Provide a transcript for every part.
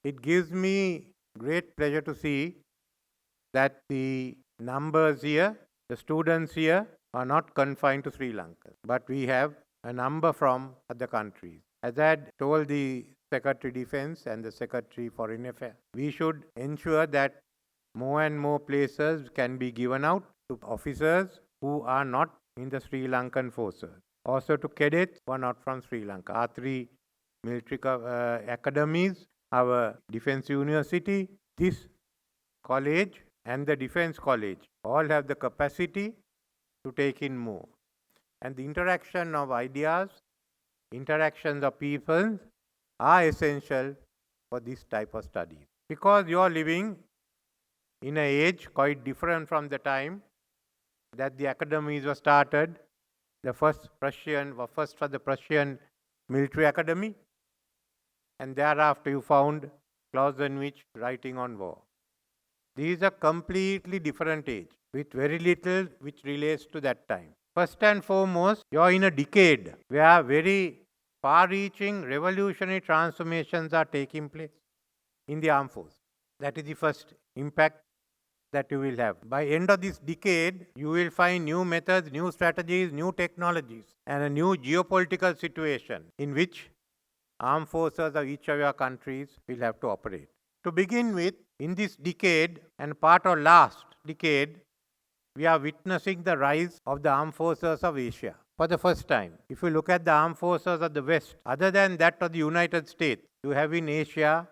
It gives me great pleasure to see that the numbers here, the students here, are not confined to Sri Lanka, but we have a number from other countries. As I had told the Secretary Defense and the Secretary Foreign Affairs, we should ensure that more and more places can be given out to officers who are not in the Sri Lankan forces. Also to cadets who are not from Sri Lanka. Our three military academies, our defense university, this college and the defense college all have the capacity to take in more. And the interaction of ideas, interactions of people are essential for this type of studies. Because you are living in an age quite different from the time that the academies were started. The first was the Prussian military academy, and thereafter you found Clausewitz writing on war. These are completely different age with very little which relates to that time. First and foremost, you are in a decade where very far-reaching revolutionary transformations are taking place in the armed force. That is the first impact that you will have. By end of this decade, you will find new methods, new strategies, new technologies, and a new geopolitical situation in which armed forces of each of your countries will have to operate. To begin with, in this decade and part of last decade, we are witnessing the rise of the armed forces of Asia for the first time. If you look at the armed forces of the West, other than that of the United States, you have in Asia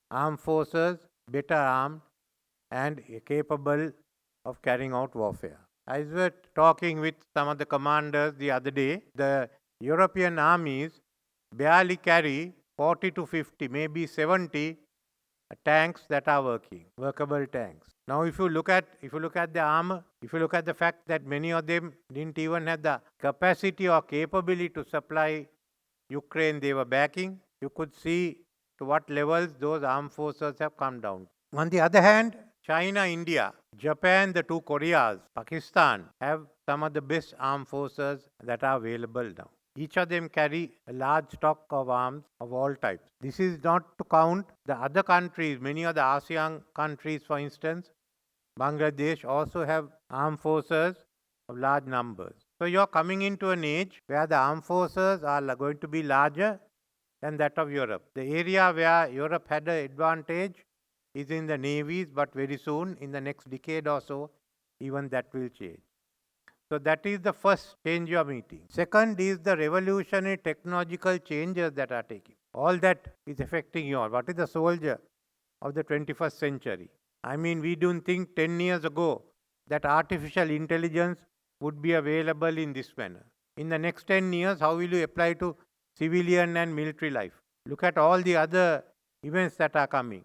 armed forces better armed and capable of carrying out warfare. I was talking with some of the commanders the other day. The European armies barely carry 40 to 50, maybe 70 tanks that are workable tanks. Now, if you look at the armor, if you look at the fact that many of them didn't even have the capacity or capability to supply Ukraine they were backing, you could see to what levels those armed forces have come down. On the other hand, China, India, Japan, the two Koreas, Pakistan have some of the best armed forces that are available now. Each of them carry a large stock of arms of all types. This is not to count the other countries. Many of the ASEAN countries, for instance, Bangladesh also have armed forces of large numbers. So you're coming into an age where the armed forces are going to be larger than that of Europe. The area where Europe had an advantage is in the navies, but very soon, in the next decade or so, even that will change. So that is the first change you are meeting. Second is the revolutionary technological changes that are taking. All that is affecting you all. What is the soldier of the 21st century? I mean, we don't think 10 years ago that artificial intelligence would be available in this manner. In the next 10 years, how will you apply to civilian and military life? Look at all the other events that are coming.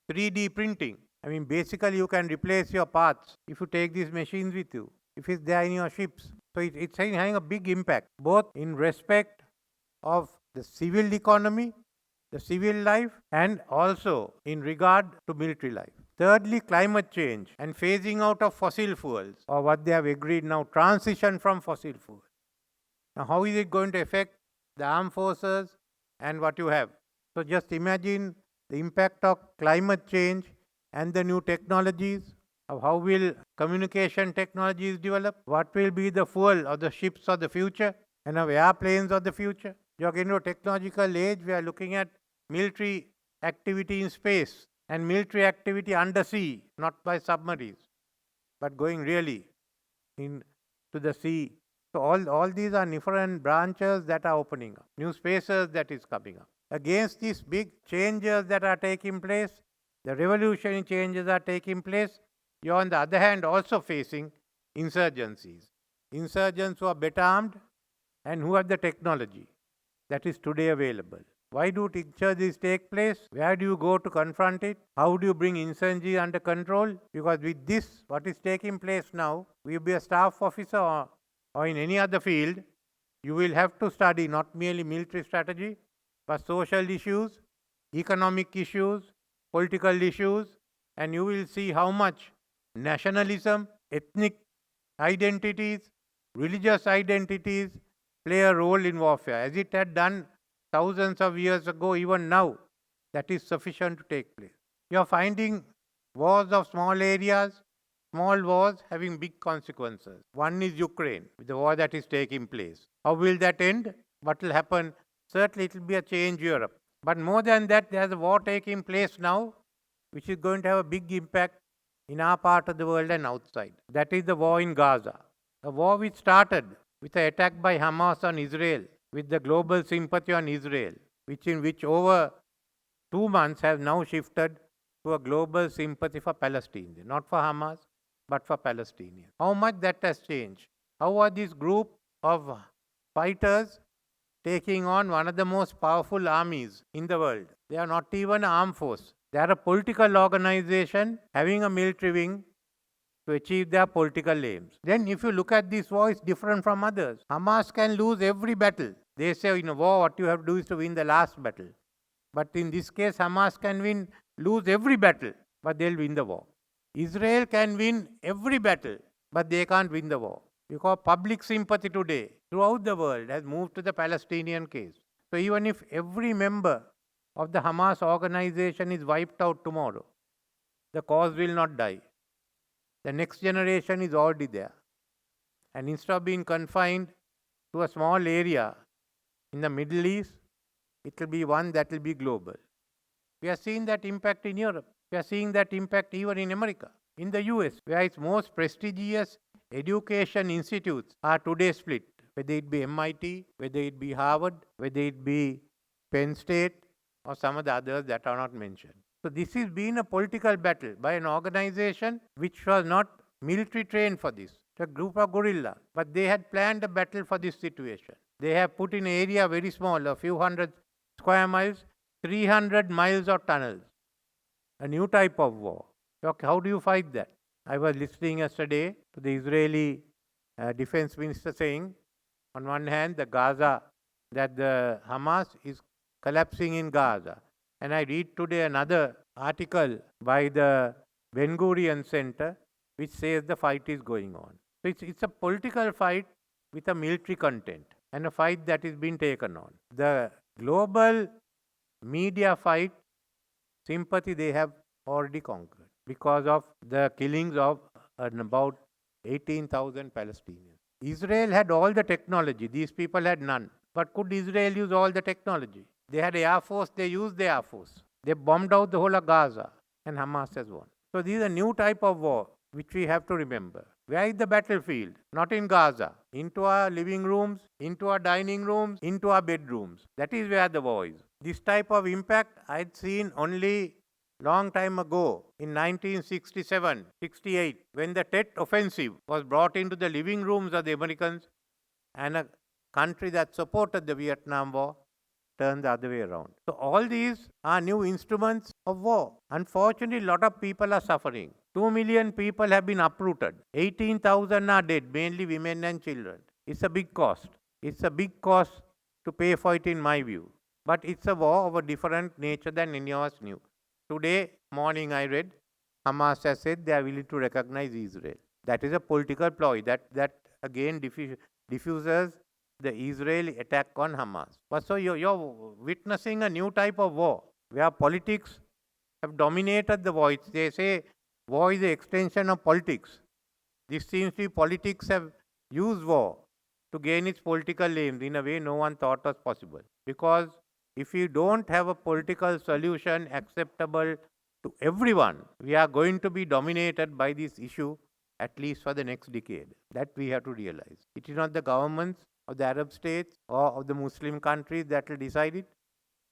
3D printing. I mean, basically you can replace your parts if you take these machines with you, if it's there in your ships. So it's having a big impact, both in respect of the civil economy, the civil life, and also in regard to military life. Thirdly, climate change and phasing out of fossil fuels, or what they have agreed now, transition from fossil fuels. Now, how is it going to affect the armed forces and what you have? So just imagine the impact of climate change and the new technologies. How will communication technologies develop? What will be the fuel of the ships of the future and of airplanes of the future? You are getting to a technological age. We are looking at military activity in space and military activity under sea, not by submarines, but going really into the sea. So all these are different branches that are opening up, new spaces that is coming up. Against these big changes that are taking place, the revolutionary changes are taking place, you are on the other hand also facing insurgencies. Insurgents who are better armed and who have the technology that is today available. Why do insurgencies take place? Where do you go to confront it? How do you bring insurgency under control? Because with this, what is taking place now, will be a staff officer or in any other field, you will have to study not merely military strategy, but social issues, economic issues, political issues, and you will see how much nationalism, ethnic identities, religious identities play a role in warfare, as it had done thousands of years ago, even now. that is sufficient to take place. You are finding wars of small areas, small wars having big consequences. One is Ukraine, the war that is taking place. How will that end? What will happen? Certainly it will be a change Europe. But more than that, there is a war taking place now, which is going to have a big impact in our part of the world and outside. That is the war in Gaza. A war which started with an attack by Hamas on Israel, with the global sympathy on Israel, which over 2 months has now shifted to a global sympathy for Palestinians, not for Hamas, but for Palestinians. How much that has changed? How are this group of fighters taking on one of the most powerful armies in the world? They are not even an armed force. They are a political organization having a military wing to achieve their political aims. Then if you look at this war, it's different from others. Hamas can lose every battle. They say in a war, what you have to do is to win the last battle. But in this case, Hamas can lose every battle, but they'll win the war. Israel can win every battle, but they can't win the war. Because public sympathy today throughout the world has moved to the Palestinian case. So even if every member of the Hamas organization is wiped out tomorrow, the cause will not die. The next generation is already there. And instead of being confined to a small area in the Middle East, it will be one that will be global. We are seeing that impact in Europe. We are seeing that impact even in America. In the US, where its most prestigious education institutes are today split, whether it be MIT, whether it be Harvard, whether it be Penn State, or some of the others that are not mentioned. So this has been a political battle by an organization which was not military trained for this. It's a group of guerrillas, but they had planned a battle for this situation. They have put in an area very small, a few hundred square miles, 300 miles of tunnels. A new type of war. Okay, how do you fight that? I was listening yesterday to the Israeli defense minister saying, on one hand, the Gaza, that the Hamas is collapsing in Gaza. And I read today another article by the Ben Gurion Center, which says the fight is going on. So it's a political fight with a military content, and a fight that is being taken on. The global media fight, sympathy they have already conquered because of the killings of about 18,000 Palestinians. Israel had all the technology. These people had none. But could Israel use all the technology? They had Air Force. They used the Air Force. They bombed out the whole of Gaza, and Hamas has won. So this is a new type of war which we have to remember. Where is the battlefield? Not in Gaza. Into our living rooms, into our dining rooms, into our bedrooms. That is where the war is. This type of impact I had seen only long time ago in 1967-68, when the Tet Offensive was brought into the living rooms of the Americans, and a country that supported the Vietnam War turned the other way around. So all these are new instruments of war. Unfortunately, a lot of people are suffering. 2 million people have been uprooted. 18,000 are dead, mainly women and children. It's a big cost. It's a big cost to pay for it, in my view. But it's a war of a different nature than any of us knew. Today morning I read, Hamas has said they are willing to recognize Israel. That is a political ploy. That again diffuses the Israeli attack on Hamas. But so you're witnessing a new type of war where politics have dominated the war. They say war is the extension of politics. This seems to be politics have used war to gain its political aims in a way no one thought was possible. Because if we don't have a political solution acceptable to everyone, we are going to be dominated by this issue at least for the next decade. That we have to realize. It is not the governments of the Arab states or of the Muslim countries that will decide it.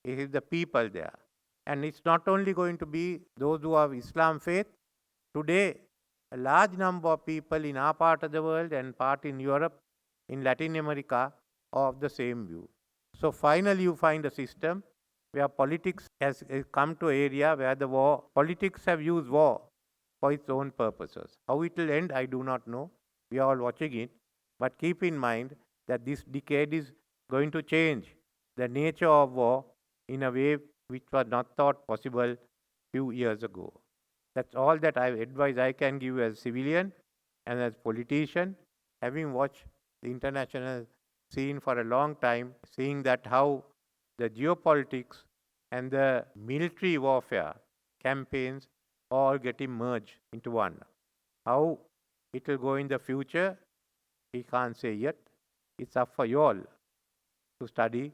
It is the people there. And it's not only going to be those who have Islam faith. Today, a large number of people in our part of the world and part in Europe, in Latin America, are of the same view. So finally you find a system where politics has come to an area where politics have used war for its own purposes. How it will end, I do not know. We are all watching it. But keep in mind that this decade is going to change the nature of war in a way which was not thought possible few years ago. That's all that advice I can give as civilian and as politician, having watched the international scene for a long time, seeing that how the geopolitics and the military warfare campaigns all getting merged into one. How it will go in the future, we can't say yet. It's up for you all to study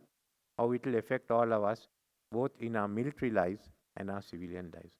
how it will affect all of us, both in our military lives and our civilian lives.